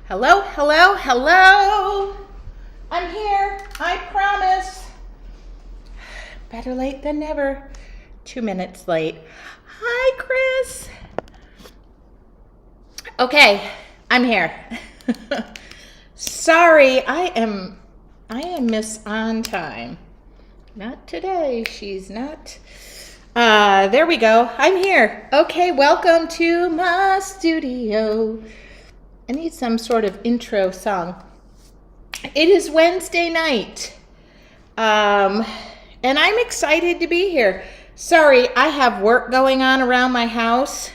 Hello, hello, hello. I'm here, I promise. Better late than never. 2 minutes late. Hi, Chris. Okay, I'm here. Sorry, I am Miss On Time. Not today, she's not. There we go, I'm here. Okay, welcome to my studio. I need some sort of intro song. It is Wednesday night, and I'm excited to be here. Sorry, I have work going on around my house,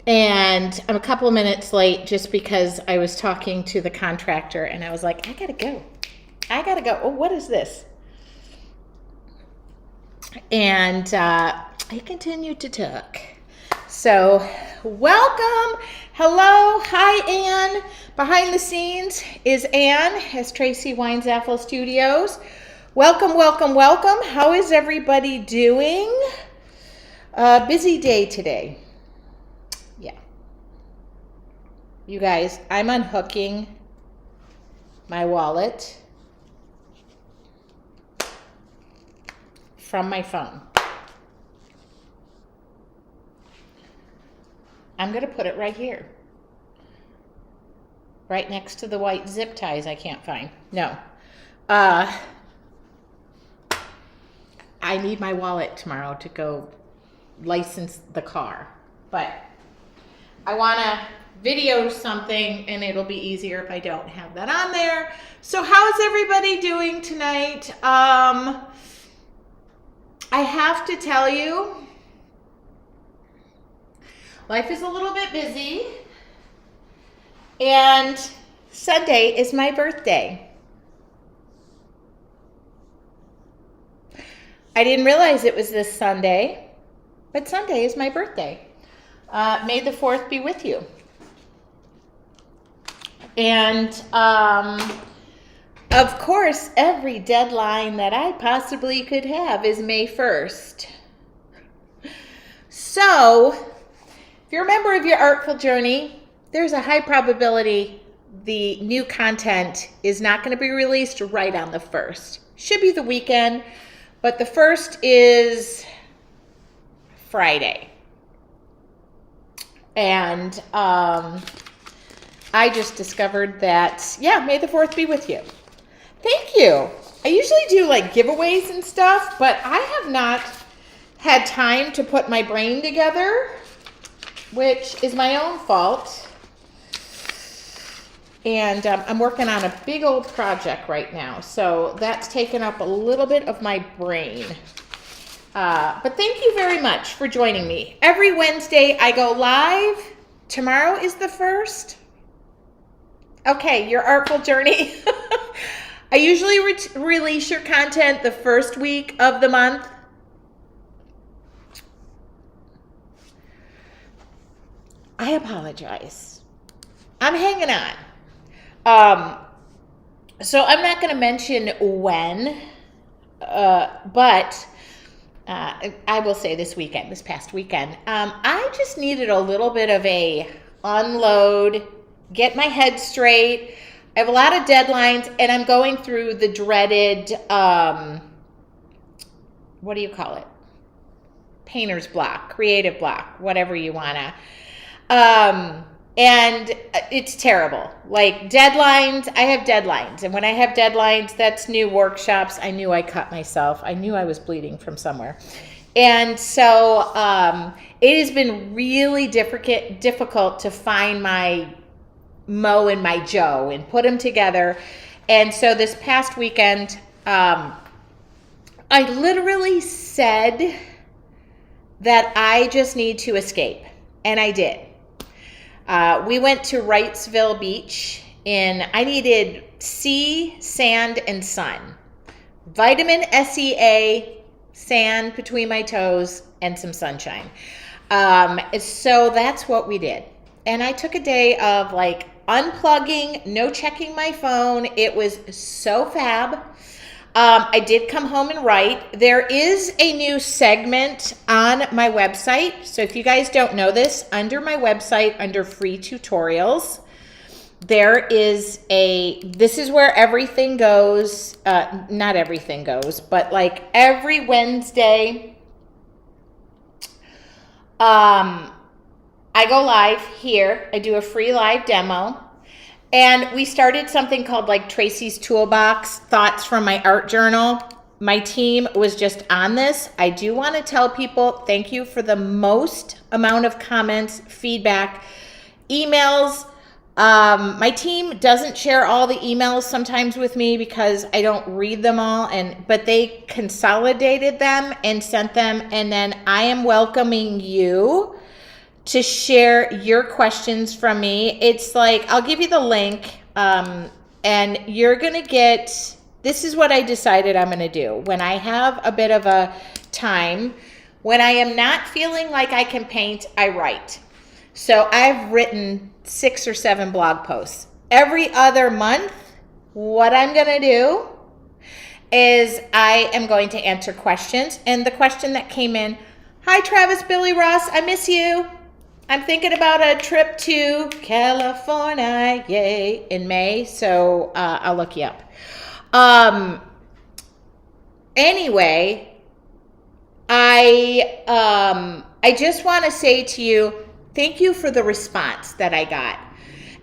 and I'm a couple of minutes late just because I was talking to the contractor, and I was like, I gotta go. Oh, what is this? And I continued to talk. So, welcome. Hello. Hi, Ann. Behind the scenes is Ann as Tracy Wines Apple Studios. Welcome, welcome, welcome. How is everybody doing? Busy day today. Yeah. You guys, I'm unhooking my wallet from my phone. I'm going to put it right here. Right next to the white zip ties I can't find. No. I need my wallet tomorrow to go license the car. But I want to video something and it'll be easier if I don't have that on there. So how's everybody doing tonight? I have to tell you, life is a little bit busy, and Sunday is my birthday. I didn't realize it was this Sunday, but Sunday is my birthday. May the 4th be with you. And of course, every deadline that I possibly could have is May 1st. So, if you're a member of your Artful Journey, there's a high probability the new content is not going to be released right on the 1st. Should be the weekend, but the 1st is Friday. And I just discovered that, yeah, May the 4th be with you. Thank you. I usually do like giveaways and stuff, but I have not had time to put my brain together, which is my own fault. And I'm working on a big old project right now, so that's taken up a little bit of my brain. But thank you very much for joining me. Every Wednesday I go live. Tomorrow is the 1st. Okay, your Artful Journey. I usually release your content the first week of the month. I apologize. I'm hanging on. So I'm not going to mention when, but I will say this past weekend, I just needed a little bit of a unload, get my head straight. I have a lot of deadlines, and I'm going through the dreaded, what do you call it? Painter's block, creative block, whatever you want to. And it's terrible. Like deadlines, I have deadlines. And when I have deadlines, that's new workshops. I knew I cut myself. I knew I was bleeding from somewhere. And so it has been really difficult to find my Mo and my Joe and put them together. And so this past weekend, I literally said that I just need to escape. And I did. We went to Wrightsville Beach, and I needed sea, sand, and sun. Vitamin SEA, sand between my toes, and some sunshine. So that's what we did. And I took a day of like unplugging, no checking my phone. It was so fab. I did come home and write. There is a new segment on my website. So if you guys don't know this, under my website, under free tutorials, this is where everything goes, not everything goes, but like every Wednesday, I go live here. I do a free live demo. And we started something called like Tracy's Toolbox, Thoughts from My Art Journal. My team was just on this. I do want to tell people thank you for the most amount of comments, feedback, emails. My team doesn't share all the emails sometimes with me because I don't read them all, but they consolidated them and sent them, and then I am welcoming you to share your questions from me. It's like, I'll give you the link, and you're gonna get, this is what I decided I'm gonna do. When I have a bit of a time, when I am not feeling like I can paint, I write. So I've written 6 or 7 blog posts. Every other month, what I'm gonna do is I am going to answer questions. And the question that came in, hi Travis, Billy Ross, I miss you. I'm thinking about a trip to California, yay, in May, so I'll look you up. Anyway, I just want to say to you, thank you for the response that I got.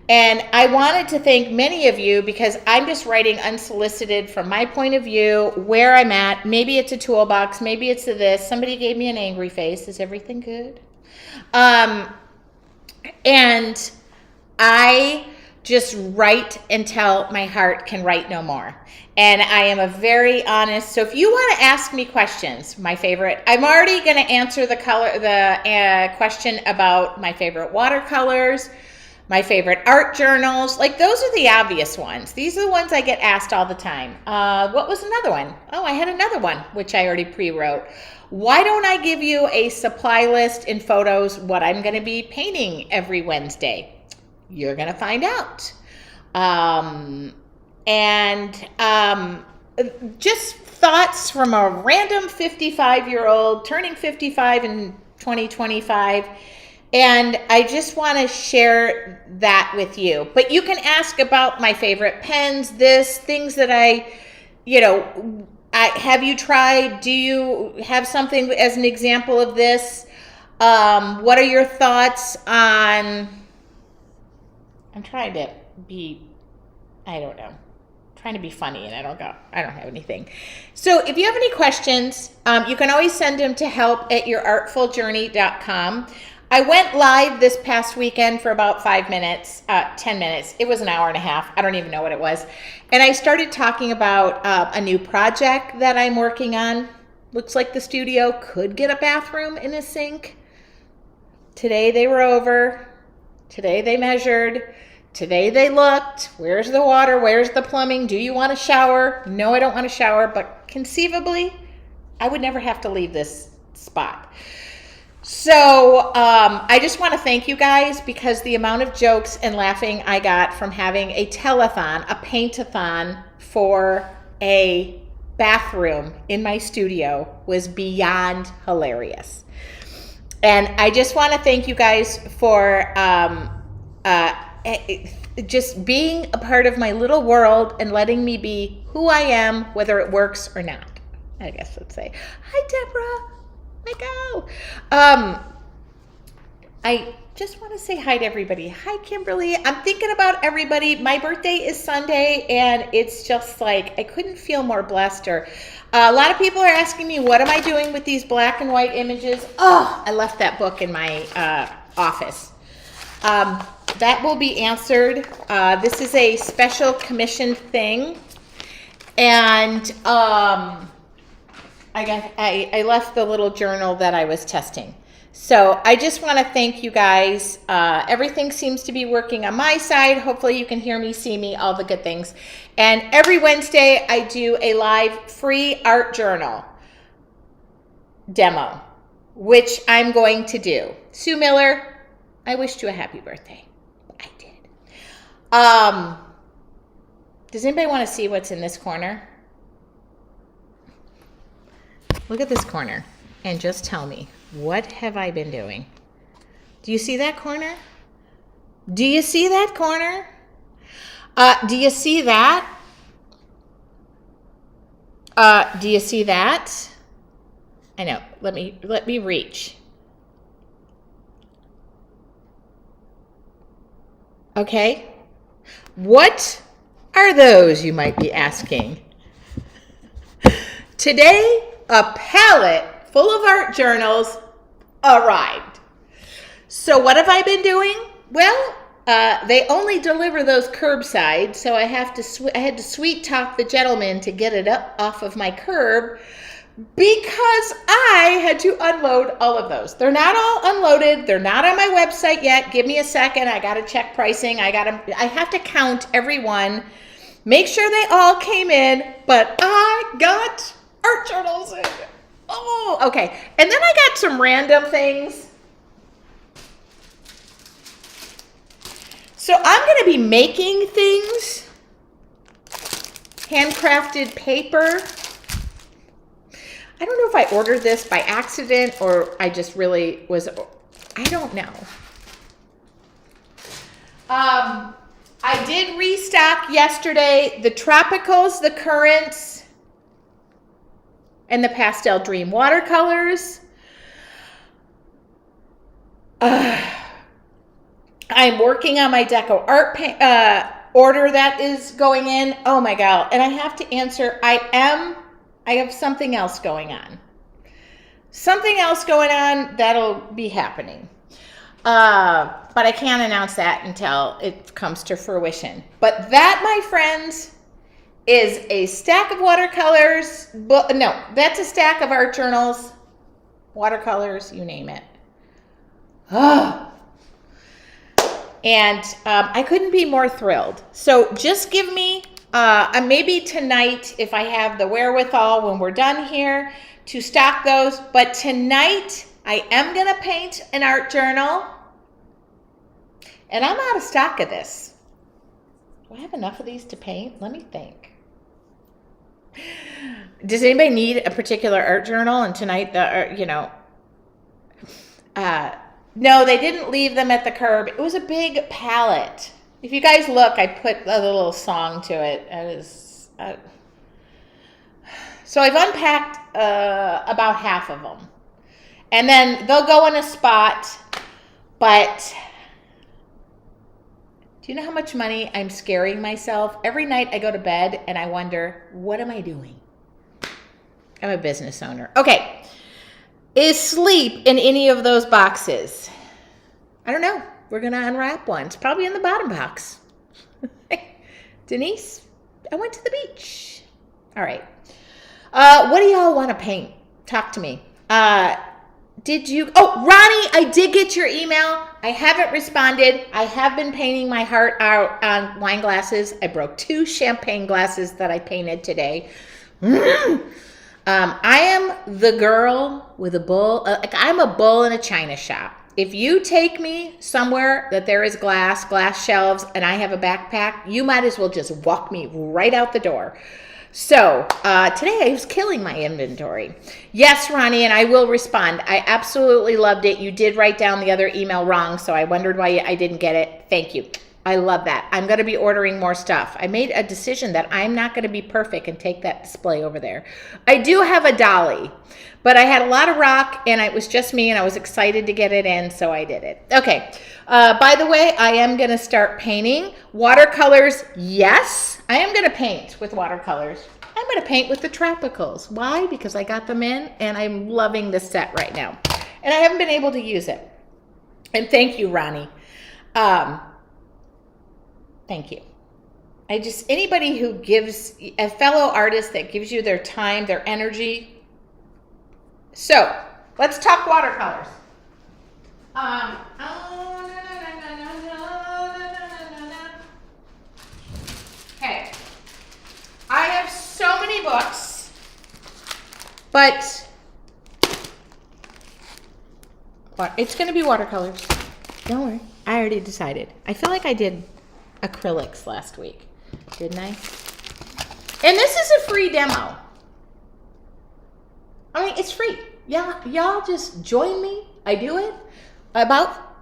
And I wanted to thank many of you because I'm just writing unsolicited from my point of view, where I'm at. Maybe it's a toolbox, maybe it's a this. Somebody gave me an angry face. Is everything good? And I just write until my heart can write no more. And I am a very honest, so if you want to ask me questions, my favorite, I'm already going to answer the question about my favorite watercolors, my favorite art journals. Like, those are the obvious ones. These are the ones I get asked all the time. What was another one? Oh, I had another one, which I already pre-wrote. Why don't I give you a supply list in photos, what I'm going to be painting every Wednesday? You're going to find out. Just thoughts from a random 55-year-old turning 55 in 2025. And I just want to share that with you. But you can ask about my favorite pens, things that have you tried? Do you have something as an example of this? What are your thoughts on, I'm trying to be, I don't know, trying to be funny, and I don't have anything. So if you have any questions, you can always send them to help@yourartfuljourney.com. I went live this past weekend for about 10 minutes. It was an hour and a half. I don't even know what it was. And I started talking about a new project that I'm working on. Looks like the studio could get a bathroom and a sink. Today they were over. Today they measured. Today they looked. Where's the water? Where's the plumbing? Do you want a shower? No, I don't want a shower, but conceivably, I would never have to leave this spot. So I just want to thank you guys, because the amount of jokes and laughing I got from having a telethon, a paint-a-thon for a bathroom in my studio was beyond hilarious. And I just want to thank you guys for just being a part of my little world and letting me be who I am, whether it works or not. I guess let's say, hi, Deborah. Go. I just want to say hi to everybody. Hi, Kimberly. I'm thinking about everybody. My birthday is Sunday, and it's just like I couldn't feel more blessed. A lot of people are asking me, what am I doing with these black and white images? Oh, I left that book in my office. That will be answered. This is a special commissioned thing, and I left the little journal that I was testing. So I just want to thank you guys. Everything seems to be working on my side. Hopefully you can hear me, see me, all the good things. And every Wednesday I do a live free art journal demo, which I'm going to do. Sue Miller, I wished you a happy birthday. I did. Does anybody want to see what's in this corner? Look at this corner and just tell me, what have I been doing? Do you see that corner? Do you see that corner? Do you see that? Do you see that? I know. Let me reach. Okay. What are those, you might be asking? Today, a pallet full of art journals arrived. So what have I been doing? Well, they only deliver those curbside, so I had to sweet talk the gentleman to get it up off of my curb because I had to unload all of those. They're not all unloaded. They're not on my website yet. Give me a second. I got to check pricing. I have to count every one, make sure they all came in, but I got art journals in. Oh, okay. And then I got some random things. So I'm going to be making things, handcrafted paper. I don't know if I ordered this by accident or I just really was, I don't know. I did restock yesterday the Tropicals, the Currents, and the Pastel Dream watercolors. I'm working on my Deco Art order that is going in. Oh my God. And I have to answer, I have something else going on. Something else going on that'll be happening. But I can't announce that until it comes to fruition. But that, my friends, is a stack of watercolors. No, that's a stack of art journals, watercolors, you name it. And I couldn't be more thrilled. So just give me maybe tonight, if I have the wherewithal when we're done here, to stock those. But tonight, I am going to paint an art journal. And I'm out of stock of this. Do I have enough of these to paint? Let me think. Does anybody need a particular art journal? And tonight, no, they didn't leave them at the curb. It was a big pallet. If you guys look, I put a little song to it. So I've unpacked about half of them. And then they'll go in a spot. But do you know how much money I'm scaring myself? Every night I go to bed and I wonder, what am I doing? I'm a business owner. Okay. Is sleep in any of those boxes? I don't know. We're going to unwrap one. It's probably in the bottom box. Denise, I went to the beach. All right. What do y'all want to paint? Talk to me. Ronnie, I did get your email. I haven't responded. I have been painting my heart out on wine glasses. I broke 2 champagne glasses that I painted today. I am the girl with a bull. I'm a bull in a china shop. If you take me somewhere that there is glass shelves, and I have a backpack, you might as well just walk me right out the door. So today I was killing my inventory. Yes, Ronnie, and I will respond. I absolutely loved it. You did write down the other email wrong, so I wondered why I didn't get it. Thank you. I love that. I'm going to be ordering more stuff. I made a decision that I'm not going to be perfect and take that display over there. I do have a dolly, but I had a lot of rock and it was just me and I was excited to get it in, so I did it. Okay. By the way, I am going to start painting. Watercolors, yes. I am going to paint with watercolors. I'm going to paint with the Tropicals. Why? Because I got them in and I'm loving this set right now. And I haven't been able to use it. And thank you, Ronnie. Thank you. Anybody who gives a fellow artist that gives you their time, their energy. So let's talk watercolors. Okay. I have so many books, but it's going to be watercolors. Don't worry. I already decided. I feel like I did acrylics last week, didn't I? And this is a free demo. I mean, it's free. Y'all just join me. I do it about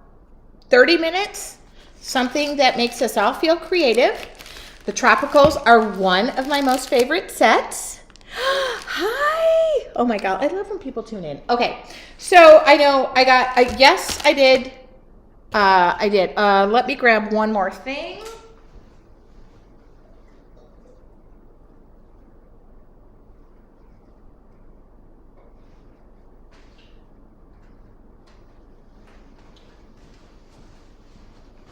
30 minutes, something that makes us all feel creative. The tropicals are one of my most favorite sets. Hi. Oh my God. I love when people tune in. Okay. So I know I got, yes, I did. I did. Let me grab one more thing.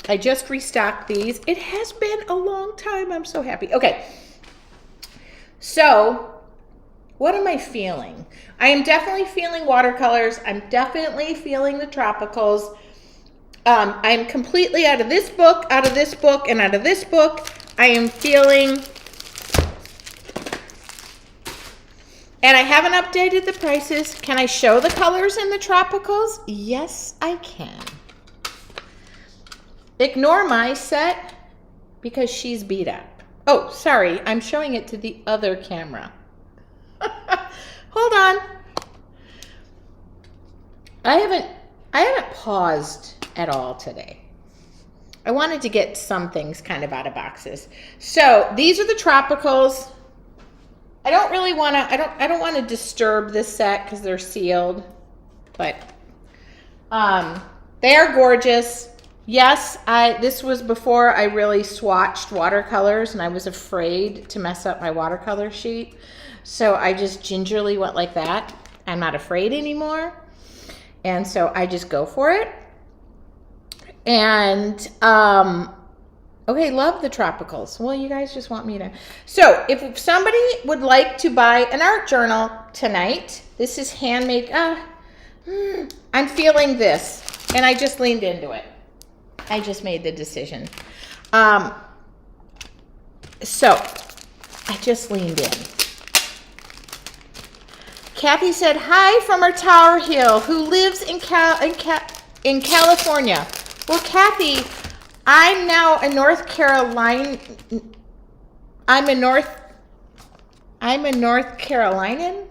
I just restocked these. It has been a long time. I'm so happy. Okay. So, what am I feeling? I am definitely feeling watercolors. I'm definitely feeling the tropicals. I'm completely out of this book, out of this book, and out of this book. I am feeling, and I haven't updated the prices. Can I show the colors in the tropicals? Yes, I can. Ignore my set because she's beat up. Oh, sorry. I'm showing it to the other camera. Hold on. I haven't paused at all today. I wanted to get some things kind of out of boxes. So these are the tropicals. I don't really want to, I don't want to disturb this set because they're sealed, but they are gorgeous. Yes, this was before I really swatched watercolors and I was afraid to mess up my watercolor sheet. So I just gingerly went like that. I'm not afraid anymore. And so I just go for it. And, okay, love the tropicals. Well, you guys just want me to. So if somebody would like to buy an art journal tonight, this is handmade. I'm feeling this. And I just leaned into it. I just made the decision. So I just leaned in. Kathy said, hi from her Tower Hill, who lives in California. Well, Kathy, I'm now in North Carolina. I'm a North Carolinian.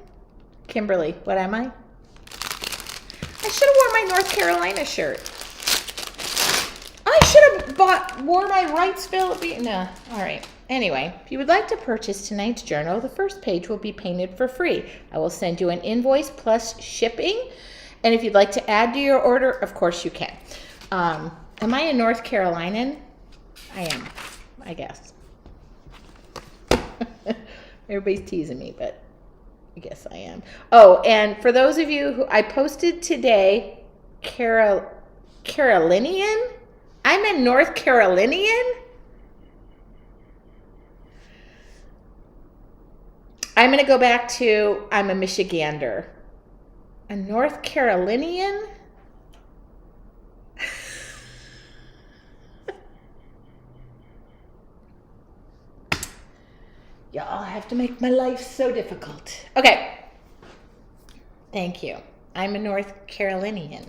Kimberly, what am I? I should have worn my North Carolina shirt. I should have wore my Wrightsville. No, all right. Anyway, if you would like to purchase tonight's journal, the first page will be painted for free. I will send you an invoice plus shipping. And if you'd like to add to your order, of course you can. Am I a North Carolinian? I am, I guess. Everybody's teasing me, but I guess I am. Oh, and for those of you who I posted today, Carolinian? I'm a North Carolinian? I'm going to go back to I'm a Michigander. A North Carolinian? Y'all have to make my life so difficult. Okay. Thank you. I'm a North Carolinian.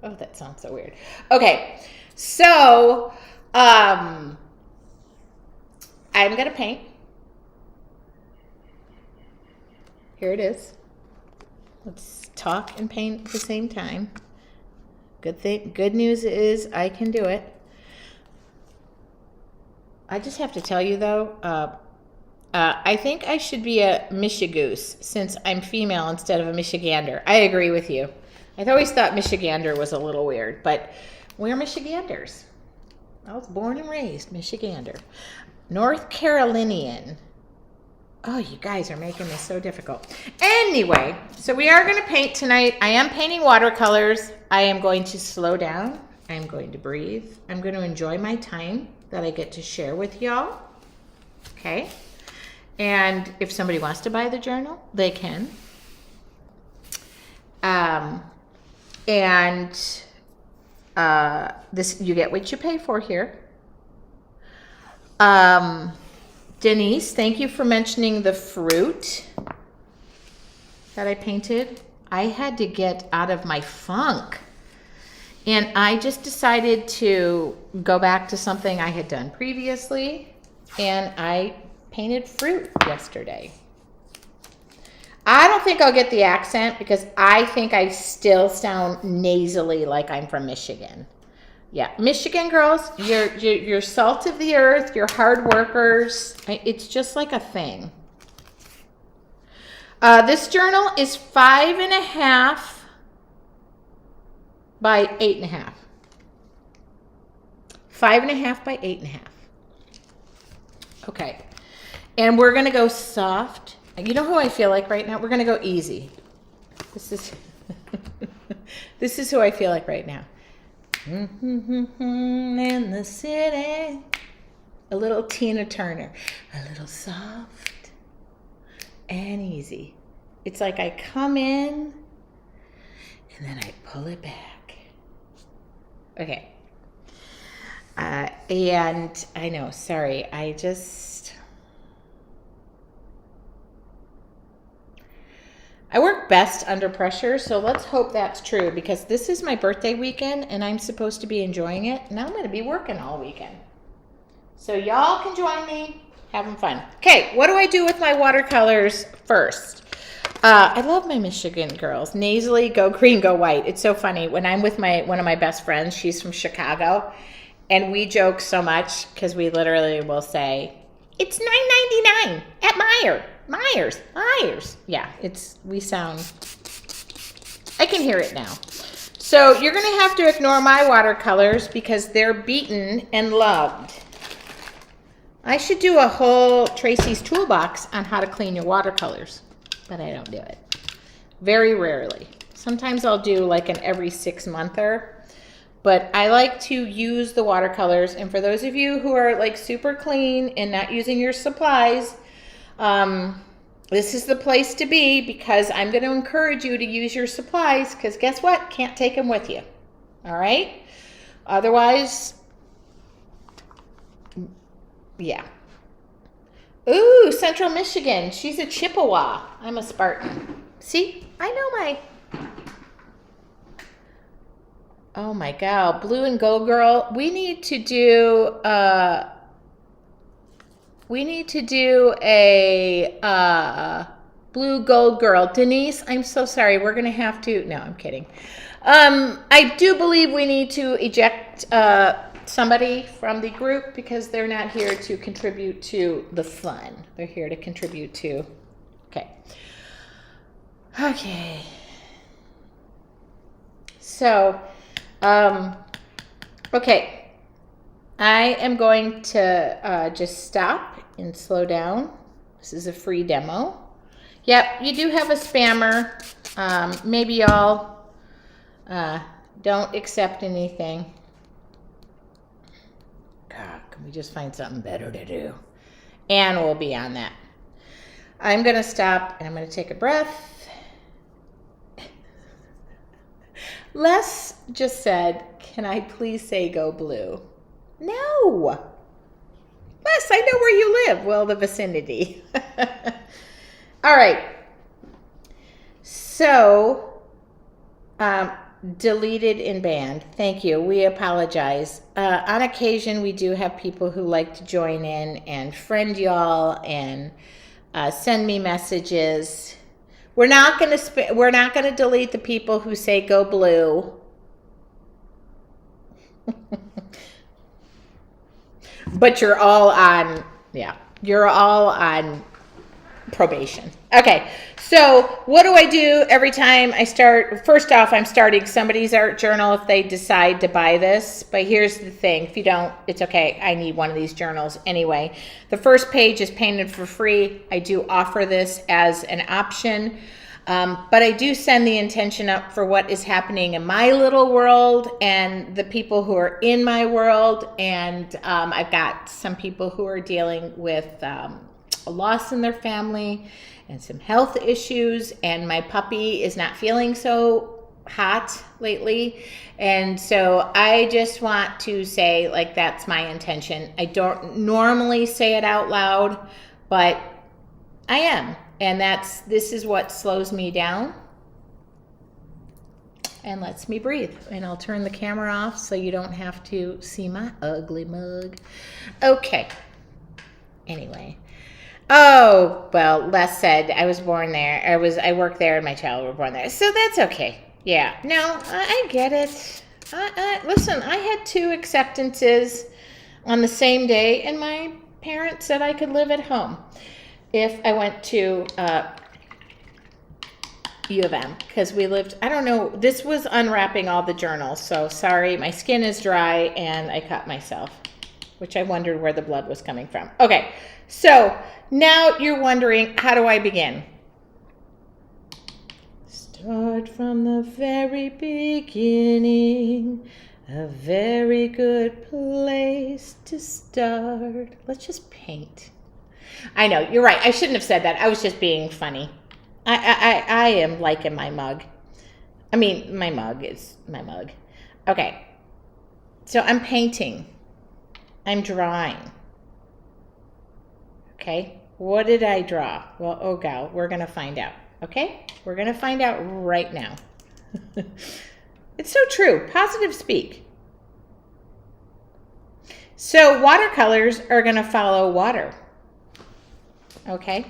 Oh, that sounds so weird. Okay. So, I'm going to paint. Here it is. Let's talk and paint at the same time. Good news is I can do it. I just have to tell you though, I think I should be a Michigoose since I'm female instead of a Michigander. I agree with you. I've always thought Michigander was a little weird, but we're Michiganders. I was born and raised Michigander. North Carolinian. Oh, you guys are making this so difficult. Anyway, so we are going to paint tonight. I am painting watercolors. I am going to slow down. I'm going to breathe. I'm going to enjoy my time that I get to share with y'all. Okay? And if somebody wants to buy the journal, they can. This you get what you pay for here. Denise, thank you for mentioning the fruit that I painted. I had to get out of my funk. And I just decided to go back to something I had done previously. And I painted fruit yesterday. I don't think I'll get the accent because I think I still sound nasally like I'm from Michigan. Yeah, Michigan girls, you're salt of the earth, you're hard workers. It's just like a thing. This journal is 5.5 by 8.5. 5.5 by 8.5. Okay. And we're going to go soft. You know who I feel like right now? We're going to go easy. This is who I feel like right now. In the city. A little Tina Turner. A little soft and easy. It's like I come in and then I pull it back. Okay. And I know, sorry, I work best under pressure, so let's hope that's true, because this is my birthday weekend and I'm supposed to be enjoying it, and I'm going to be working all weekend. So y'all can join me having fun. Okay, what do I do with my watercolors first? I love my Michigan girls. Nasally, go green, go white. It's so funny. When I'm with one of my best friends, she's from Chicago, and we joke so much because we literally will say, it's $9.99 at Myers. Yeah, we sound, I can hear it now. So you're going to have to ignore my watercolors because they're beaten and loved. I should do a whole Tracy's toolbox on how to clean your watercolors, but I don't do it. Very rarely. Sometimes I'll do like an every 6-monther, but I like to use the watercolors. And for those of you who are like super clean and not using your supplies, this is the place to be, because I'm going to encourage you to use your supplies, because guess what? Can't take them with you. All right? Otherwise, yeah. Ooh, Central Michigan. She's a Chippewa. I'm a Spartan. See? I know my... Oh my God. Blue and gold girl. We need to do a blue gold girl. Denise, I'm so sorry. We're going to have to... No, I'm kidding. I do believe we need to eject somebody from the group, because they're not here to contribute to the fun. They're here to contribute to... Okay. So, okay. I am going to just stop and slow down. This is a free demo. Yep, you do have a spammer. Maybe y'all don't accept anything. God, can we just find something better to do? And we'll be on that. I'm going to stop and I'm going to take a breath. Les just said, can I please say go blue? No. Les, I know where you live. Well, the vicinity. All right. So, deleted and banned. Thank you. We apologize. On occasion, we do have people who like to join in and friend y'all and send me messages. We're not going to delete the people who say go blue. But you're all on, you're all on probation. Okay, so what do I do every time I start? First off, I'm starting somebody's art journal if they decide to buy this. But here's the thing. If you don't, it's okay. I need one of these journals anyway. The first page is painted for free. I do offer this as an option. But I do send the intention up for what is happening in my little world and the people who are in my world. And I've got some people who are dealing with a loss in their family and some health issues. And my puppy is not feeling so hot lately. And so I just want to say, like, that's my intention. I don't normally say it out loud, but I am. And this is what slows me down and lets me breathe. And I'll turn the camera off so you don't have to see my ugly mug. Okay. Anyway. Oh, well, Les said I was born there. I worked there and my child were born there. So that's okay. Yeah. No, I get it. Listen, I had 2 acceptances on the same day, and my parents said I could live at home if I went to U of M, because we lived, I don't know, this was unwrapping all the journals, so sorry, my skin is dry and I cut myself, which I wondered where the blood was coming from. Okay, so now you're wondering, how do I begin? Start from the very beginning, a very good place to start. Let's just paint. I know, you're right, I shouldn't have said that. I was just being funny. I am liking my mug. I mean, my mug is my mug. Okay, so I'm painting. I'm drawing. Okay, what did I draw? Well, oh gal, we're gonna find out. Okay, we're gonna find out right now. It's so true, positive speak. So watercolors are gonna follow water. Okay,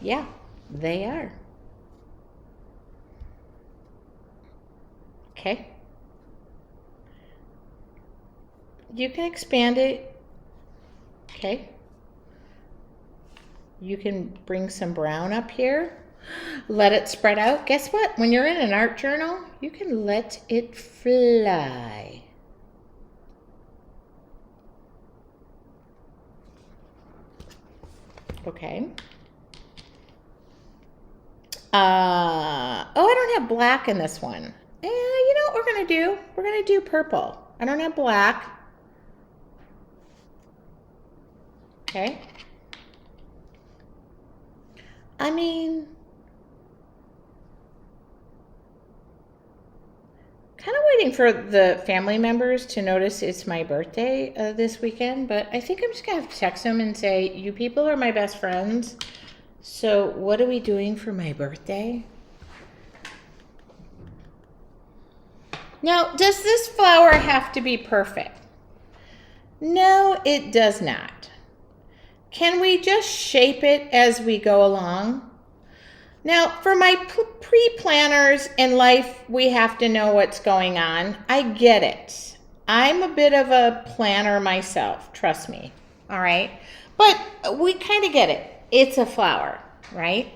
yeah, they are. Okay. You can expand it. Okay. You can bring some brown up here. Let it spread out. Guess what? When you're in an art journal, you can let it fly. Okay. Oh, I don't have black in this one. You know what we're gonna do? We're gonna do purple. I don't have black. Okay. I mean, kind of waiting for the family members to notice it's my birthday this weekend, but I think I'm just gonna have to text them and say, you people are my best friends, so what are we doing for my birthday? Now, does this flower have to be perfect? No, it does not. Can we just shape it as we go along? Now, for my pre-planners in life, we have to know what's going on. I get it. I'm a bit of a planner myself, trust me, all right? But we kind of get it. It's a flower, right?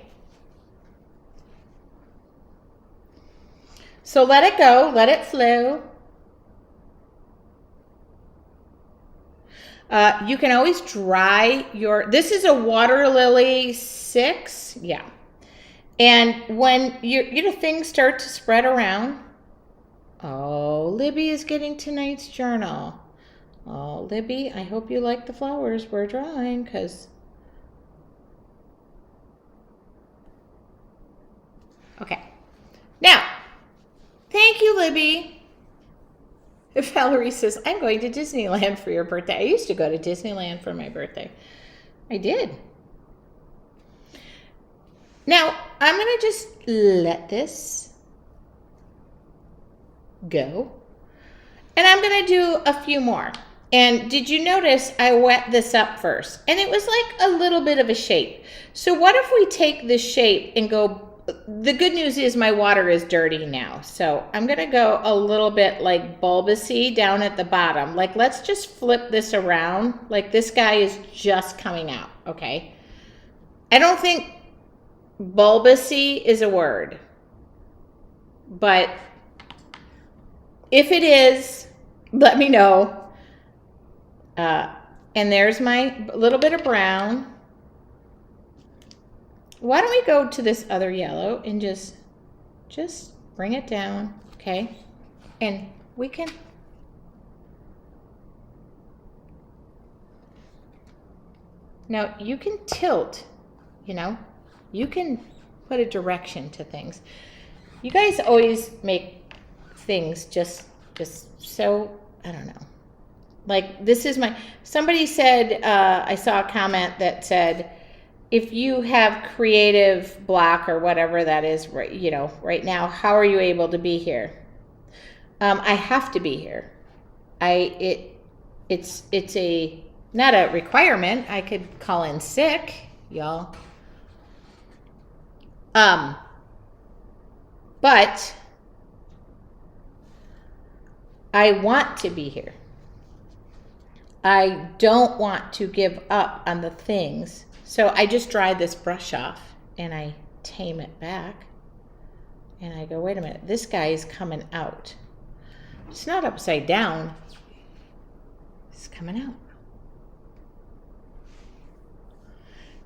So let it go, let it flow. You can always dry your, this is a water lily 6, yeah. And when things start to spread around, oh, Libby is getting tonight's journal. Oh, Libby, I hope you like the flowers we're drawing, because, okay. Now, thank you, Libby. Valerie says, I'm going to Disneyland for your birthday. I used to go to Disneyland for my birthday. I did. Now, I'm going to just let this go. And I'm going to do a few more. And did you notice I wet this up first? And it was like a little bit of a shape. So what if we take this shape and go, the good news is my water is dirty now. So I'm going to go a little bit like bulbousy down at the bottom. Like, let's just flip this around. Like, this guy is just coming out, okay? I don't think bulbousy is a word, but if it is, let me know. And there's my little bit of brown. Why don't we go to this other yellow and just bring it down, okay? And we can, now you can tilt, you know, you can put a direction to things. You guys always make things just so, I don't know. Like, this is my, somebody said, I saw a comment that said, if you have creative block or whatever that is, right, you know, right now, how are you able to be here? I have to be here. It's a, not a requirement. I could call in sick, y'all. But I want to be here. I don't want to give up on the things. So I just dry this brush off and I tame it back. And I go, wait a minute, this guy is coming out. It's not upside down. It's coming out.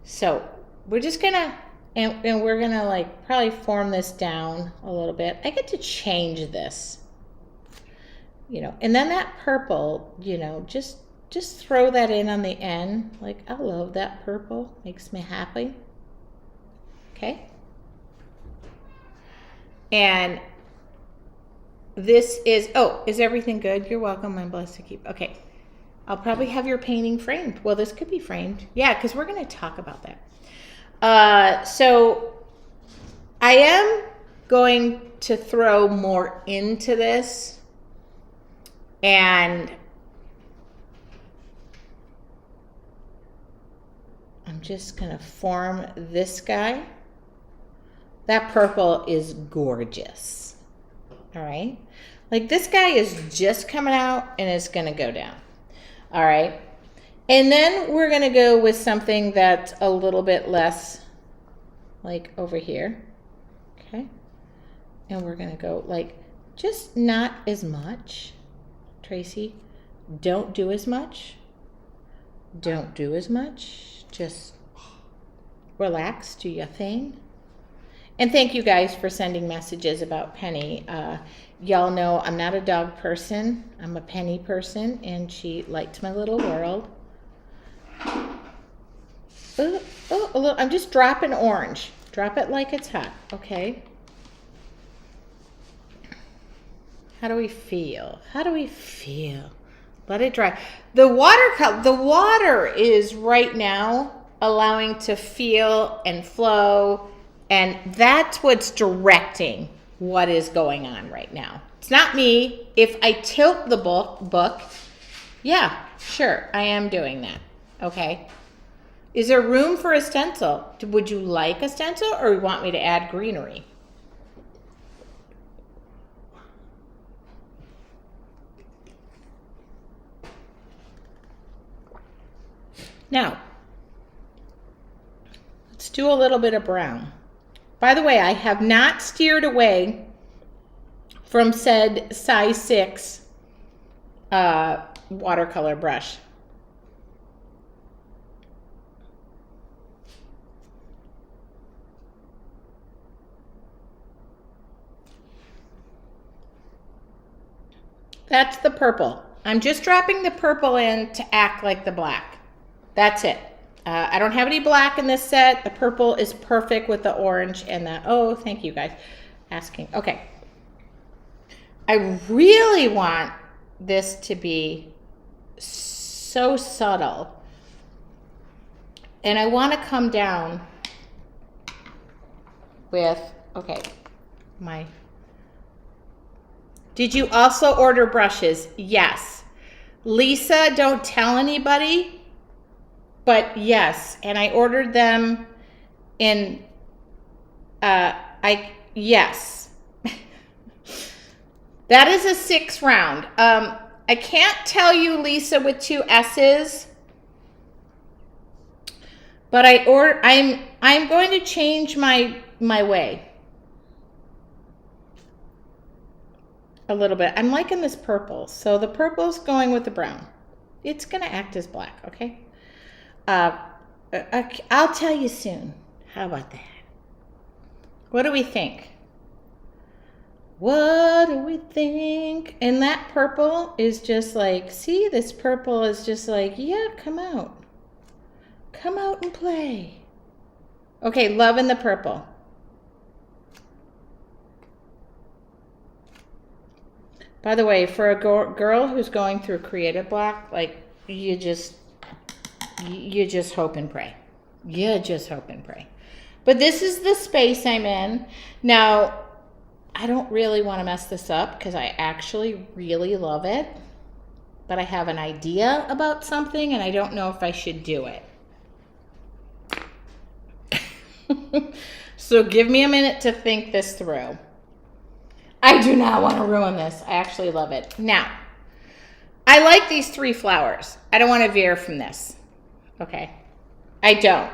So we're just gonna, and we're gonna like probably form this down a little bit. I get to change this, you know, and then that purple, you know, just throw that in on the end. Like, I love that purple, makes me happy. Okay. And this is, oh, is everything good? You're welcome. I'm blessed to keep. Okay. I'll probably have your painting framed. Well, this could be framed. Yeah, because we're going to talk about that. So I am going to throw more into this. And I'm just going to form this guy. That purple is gorgeous. All right. Like, this guy is just coming out and it's going to go down. All right. And then we're going to go with something that's a little bit less, like over here. Okay. And we're going to go like, just not as much. Tracy, don't do as much. Don't do as much. Just relax, do your thing. And thank you guys for sending messages about Penny. Y'all know I'm not a dog person. I'm a Penny person, and she liked my little world. Oh, a little, I'm just dropping orange. Drop it like it's hot, okay? How do we feel? How do we feel? Let it dry. The water is right now allowing to feel and flow, and that's what's directing what is going on right now. It's not me. If I tilt the book, yeah, sure, I am doing that. Okay. Is there room for a stencil? Would you like a stencil, or want me to add greenery? Now, let's do a little bit of brown. By the way, I have not steered away from said size 6 watercolor brush. That's the purple. I'm just dropping the purple in to act like the black. That's it. I don't have any black in this set. The purple is perfect with the orange and the, oh, thank you guys asking. Okay. I really want this to be so subtle. And I want to come down with, okay, did you also order brushes? Yes. Lisa, don't tell anybody. But yes, and I ordered them in, yes. That is a 6 round. I can't tell you, Lisa, with 2 S's, but I'm going to change my way a little bit. I'm liking this purple, so the purple's going with the brown. It's going to act as black, okay? I'll tell you soon. How about that? What do we think? What do we think? And that purple is just like, see, this purple is just like, yeah, come out. Come out and play. Okay, loving the purple. By the way, for a girl who's going through creative block, like, you just hope and pray. You just hope and pray. But this is the space I'm in. Now, I don't really want to mess this up because I actually really love it. But I have an idea about something and I don't know if I should do it. So give me a minute to think this through. I do not want to ruin this. I actually love it. Now, I like these 3 flowers. I don't want to veer from this. Okay. I don't.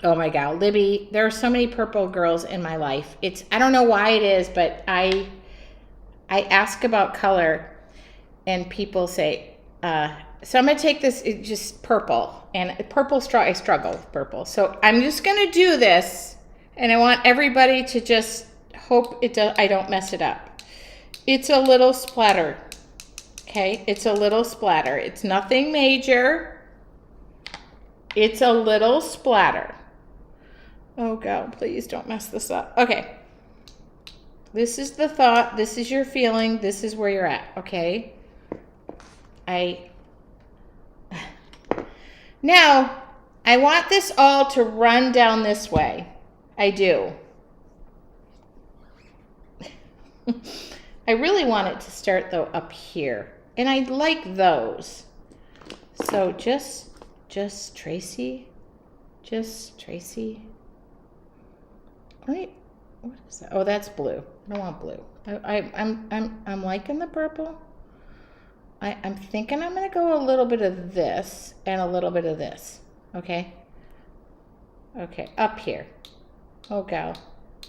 Oh my God, Libby, there are so many purple girls in my life. I don't know why it is, but I ask about color and people say, so I'm going to take this, just purple. And purple, I struggle with purple. So I'm just going to do this. And I want everybody to just hope I don't mess it up. It's a little splatter. Okay, it's a little splatter. It's nothing major. It's a little splatter. Oh God, please don't mess this up. Okay. This is the thought. This is your feeling. This is where you're at. Okay. Now, I want this all to run down this way. I do. I really want it to start though up here. And I like those. So just Tracy. Just Tracy. Wait, what is that? Oh, that's blue. I don't want blue. I'm liking the purple. I'm thinking I'm gonna go a little bit of this and a little bit of this. Okay. Okay, up here. Oh, gal.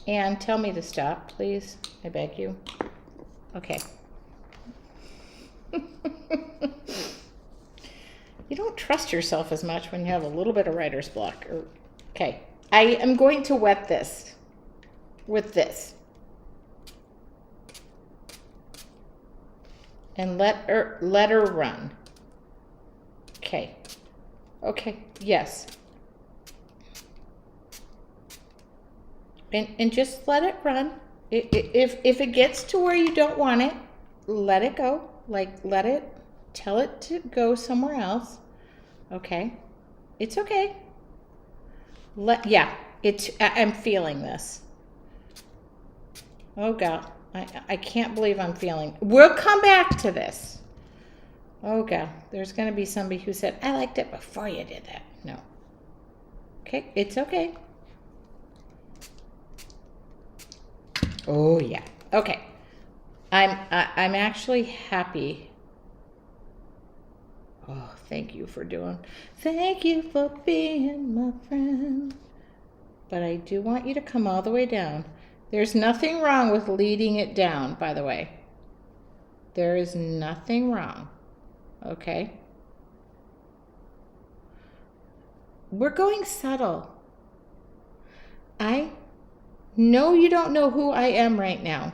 And tell me to stop, please. I beg you. Okay. You don't trust yourself as much when you have a little bit of writer's block. Okay. I am going to wet this with this. And let her run. Okay. Okay. Yes. And just let it run. If it gets to where you don't want it, let it go. Like, tell it to go somewhere else. Okay. It's okay. I'm feeling this. Oh God. I can't believe I'm feeling. We'll come back to this. Oh God. There's going to be somebody who said, I liked it before you did that. No. Okay. It's okay. Oh yeah. Okay. I'm actually happy. Oh, thank you for being my friend. But I do want you to come all the way down. There's nothing wrong with leading it down, by the way. There is nothing wrong. Okay? We're going subtle. I know you don't know who I am right now.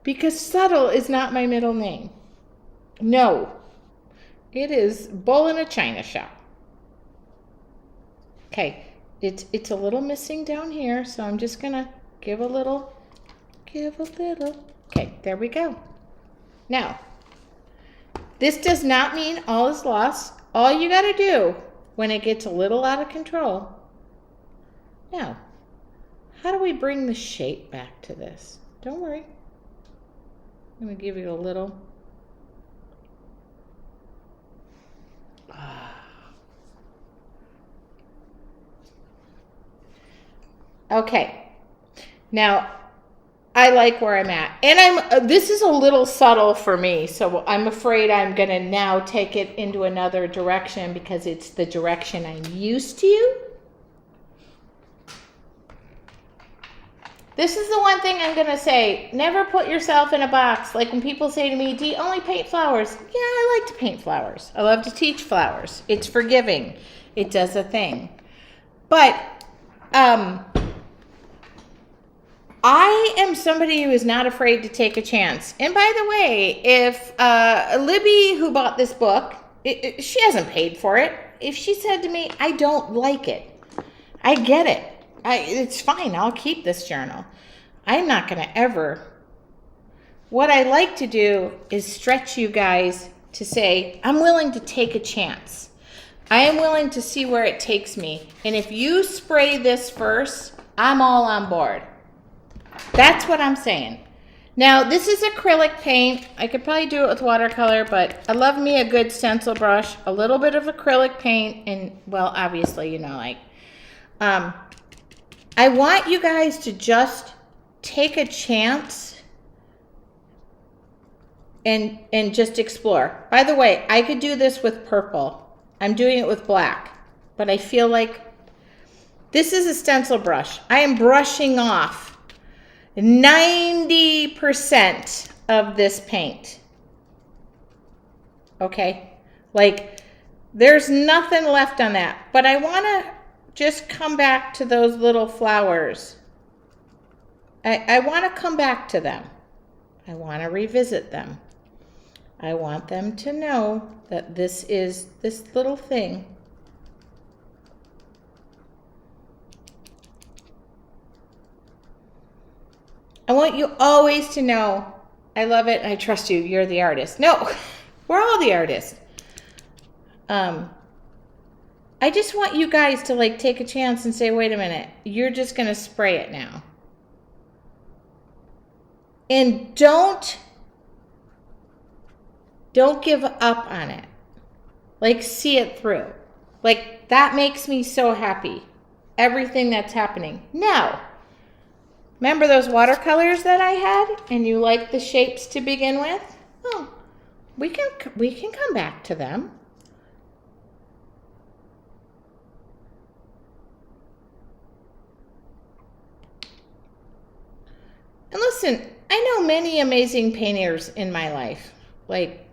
Because subtle is not my middle name. No. It is bull in a china shop. Okay. It's a little missing down here, so I'm just going to give a little. Okay, there we go. Now, this does not mean all is lost. All you got to do when it gets a little out of control. Now, how do we bring the shape back to this? Don't worry. I'm going to give you a little. Okay. Now, I like where I'm at. And this is a little subtle for me, so I'm afraid I'm going to now take it into another direction because it's the direction I'm used to. This is the one thing I'm going to say. Never put yourself in a box. Like when people say to me, do you only paint flowers? Yeah, I like to paint flowers. I love to teach flowers. It's forgiving. It does a thing. But I am somebody who is not afraid to take a chance. And by the way, if Libby, who bought this book, she hasn't paid for it. If she said to me, I don't like it, I get it. It's fine. I'll keep this journal. I'm not going to ever. What I like to do is stretch you guys to say, I'm willing to take a chance. I am willing to see where it takes me. And if you spray this first, I'm all on board. That's what I'm saying. Now, this is acrylic paint. I could probably do it with watercolor, but I love me a good stencil brush, a little bit of acrylic paint, and, well, obviously, like, I want you guys to just take a chance and just explore. By the way, I could do this with purple. I'm doing it with black, but I feel like this is a stencil brush. I am brushing off 90% of this paint. Okay? Like, there's nothing left on that, but I want to just come back to those little flowers. I want to come back to them. I want to revisit them. I want them to know that this is this little thing. I want you always to know, I love it, I trust you, you're the artist. No, we're all the artists. I just want you guys to like take a chance and say, wait a minute, you're just going to spray it now. And don't give up on it. Like, see it through. Like, that makes me so happy. Everything that's happening. Now, remember those watercolors that I had and you liked the shapes to begin with? Oh, we can come back to them. And listen, I know many amazing painters in my life. Like,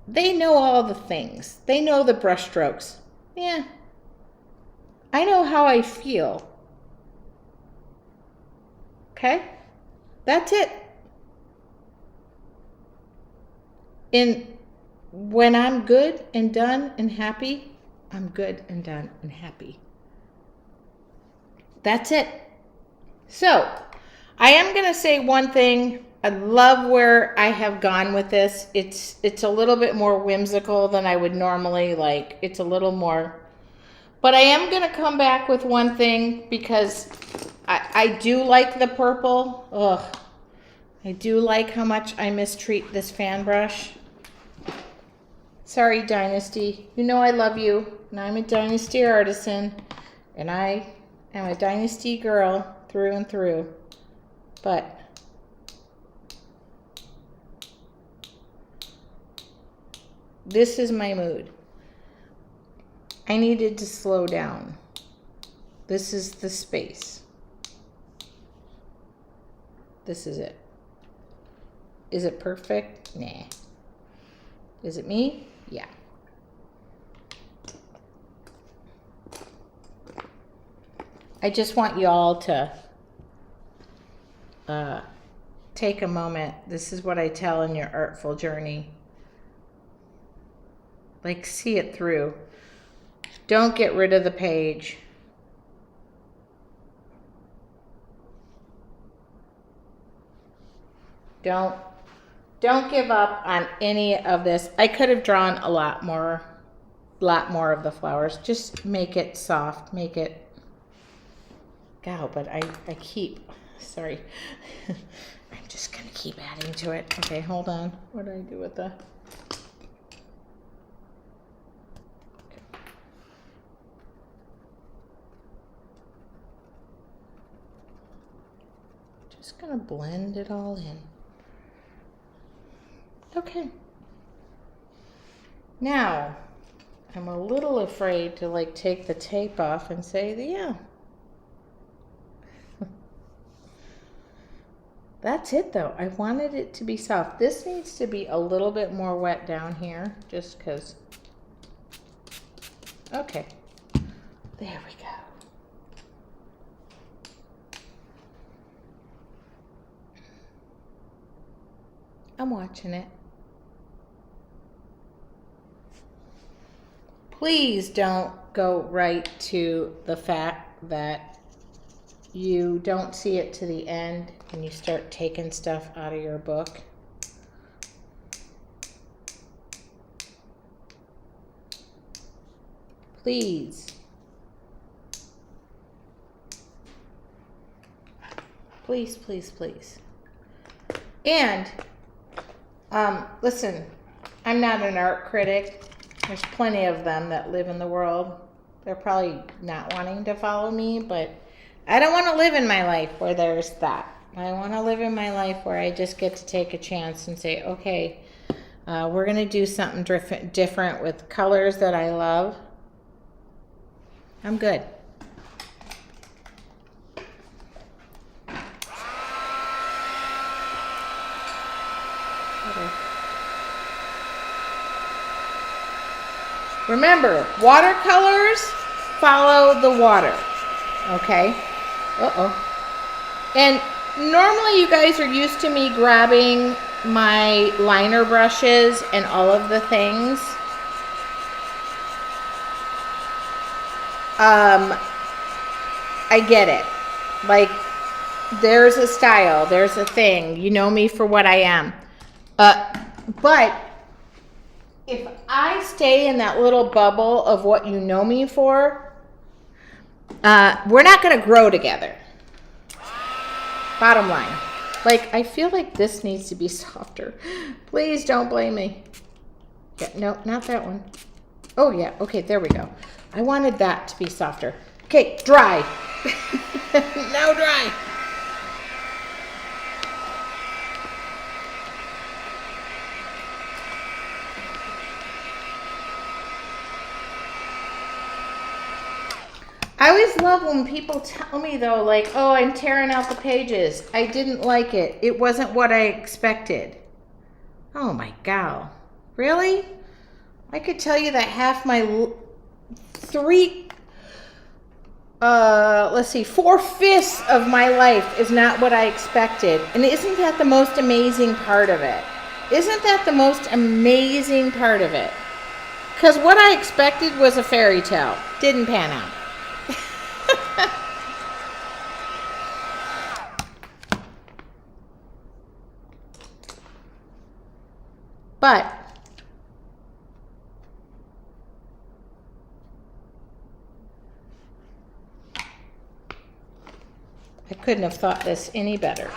they know all the things. They know the brush strokes. Yeah. I know how I feel. Okay? That's it. And when I'm good and done and happy, I'm good and done and happy. That's it. So, I am going to say one thing. I love where I have gone with this. It's a little bit more whimsical than I would normally like. It's a little more. But I am going to come back with one thing because I do like the purple. Ugh. I do like how much I mistreat this fan brush. Sorry, Dynasty. You know I love you. And I'm a Dynasty artisan. And I am a Dynasty girl through and through. But this is my mood. I needed to slow down. This is the space. This is it. Is it perfect? Nah. Is it me? Yeah. I just want you all to take a moment. This is what I tell in your artful journey. Like, see it through. Don't get rid of the page. Don't give up on any of this. I could have drawn a lot more of the flowers. Just make it soft. Make it. God, but I keep. Sorry. I'm just going to keep adding to it. Okay, hold on. What do I do with the... Just going to blend it all in. Okay. Now, I'm a little afraid to like take the tape off and say, yeah. That's it though. I wanted it to be soft. This needs to be a little bit more wet down here just because. Okay. There we go. I'm watching it. Please don't go right to the fact that you don't see it to the end and you start taking stuff out of your book. Please. Please, please, please. And listen, I'm not an art critic. There's plenty of them that live in the world. They're probably not wanting to follow me, but I don't want to live in my life where there's that. I want to live in my life where I just get to take a chance and say, okay, we're going to do something different with colors that I love. I'm good. Remember, watercolors follow the water, okay? And normally you guys are used to me grabbing my liner brushes and all of the things. I get it. Like, there's a style, there's a thing. You know me for what I am. But if I stay in that little bubble of what you know me for, we're not going to grow together. Bottom line. Like, I feel like this needs to be softer. Please don't blame me. Yeah, no, not that one. Oh, yeah. Okay, there we go. I wanted that to be softer. Okay, dry. Now dry. I always love when people tell me, though, like, oh, I'm tearing out the pages. I didn't like it. It wasn't what I expected. Oh, my God. Really? I could tell you that half my 4/5 of my life is not what I expected. And isn't that the most amazing part of it? Isn't that the most amazing part of it? Because what I expected was a fairy tale. Didn't pan out. But I couldn't have thought this any better.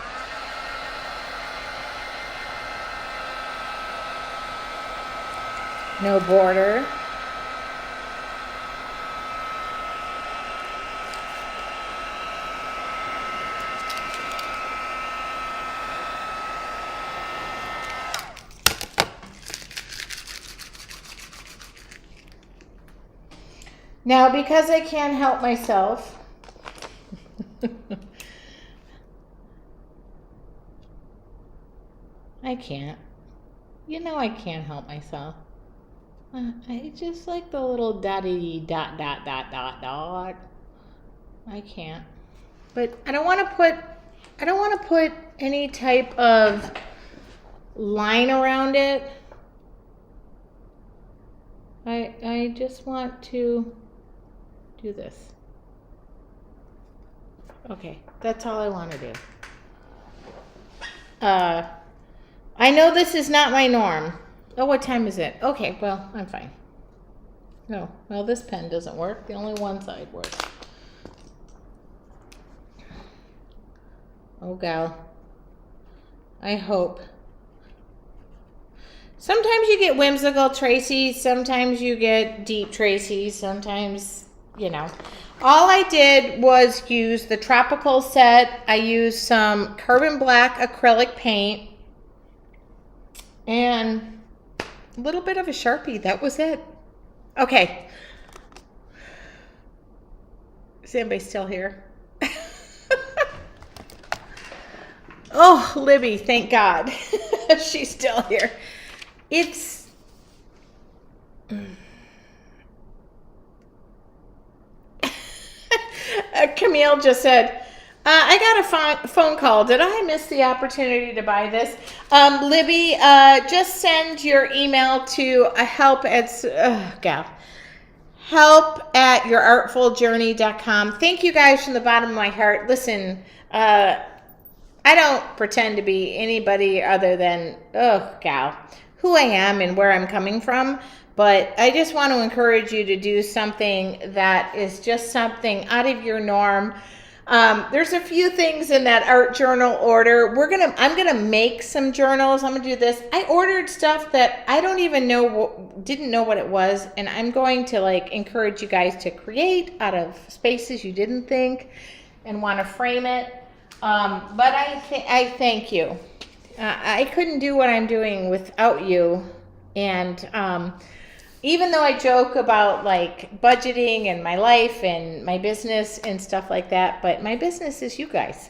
No border. Now, because I can't help myself, I can't. You know I can't help myself. I just like the little dotty dot dot dot dot dot. I can't. But I don't want to put any type of line around it. I just want to do this. Okay, that's all I want to do. I know this is not my norm. Oh, what time is it? Okay, well, I'm fine. No, well, this pen doesn't work. The only one side works. Oh, gal. I hope. Sometimes you get whimsical Tracy. Sometimes you get deep Tracy. Sometimes, you know. All I did was use the tropical set. I used some carbon black acrylic paint and a little bit of a Sharpie. That was it. Okay. Is anybody still here? Oh, Libby, thank God. She's still here. It's... Camille just said, I got a phone call. Did I miss the opportunity to buy this? Libby, just send your email to help at yourartfuljourney.com. Thank you guys from the bottom of my heart. Listen, I don't pretend to be anybody other than, who I am and where I'm coming from. But I just want to encourage you to do something that is just something out of your norm. There's a few things in that art journal order. I'm gonna make some journals. I'm gonna do this. I ordered stuff that I don't even didn't know what it was, and I'm going to encourage you guys to create out of spaces you didn't think. and want to frame it. But I thank you. I couldn't do what I'm doing without you. And even though I joke about like budgeting and my life and my business and stuff like that, but my business is you guys.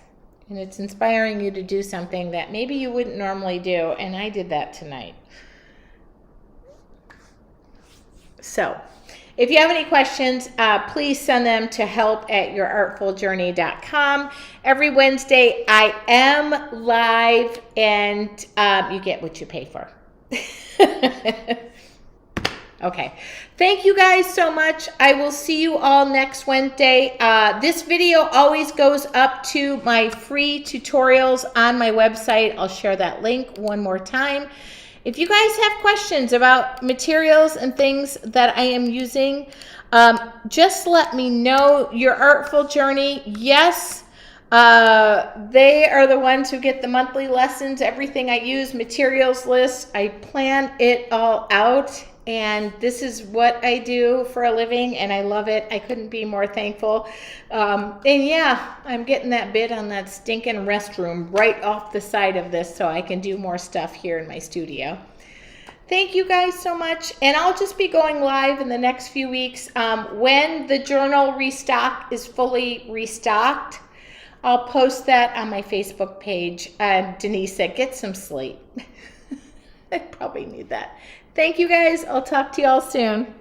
And it's inspiring you to do something that maybe you wouldn't normally do. And I did that tonight. So if you have any questions, please send them to help@yourartfuljourney.com. Every Wednesday I am live, and you get what you pay for. Okay. Thank you guys so much. I will see you all next Wednesday. This video always goes up to my free tutorials on my website. I'll share that link one more time. If you guys have questions about materials and things that I am using, just let me know. Your Artful Journey, yes, they are the ones who get the monthly lessons, everything I use, materials list. I plan it all out, and this is what I do for a living, and I love it. I couldn't be more thankful. And yeah, I'm getting that bid on that stinking restroom right off the side of this so I can do more stuff here in my studio. Thank you guys so much. And I'll just be going live in the next few weeks. When the journal restock is fully restocked, I'll post that on my Facebook page. Denise said, get some sleep. I probably need that. Thank you guys. I'll talk to you all soon.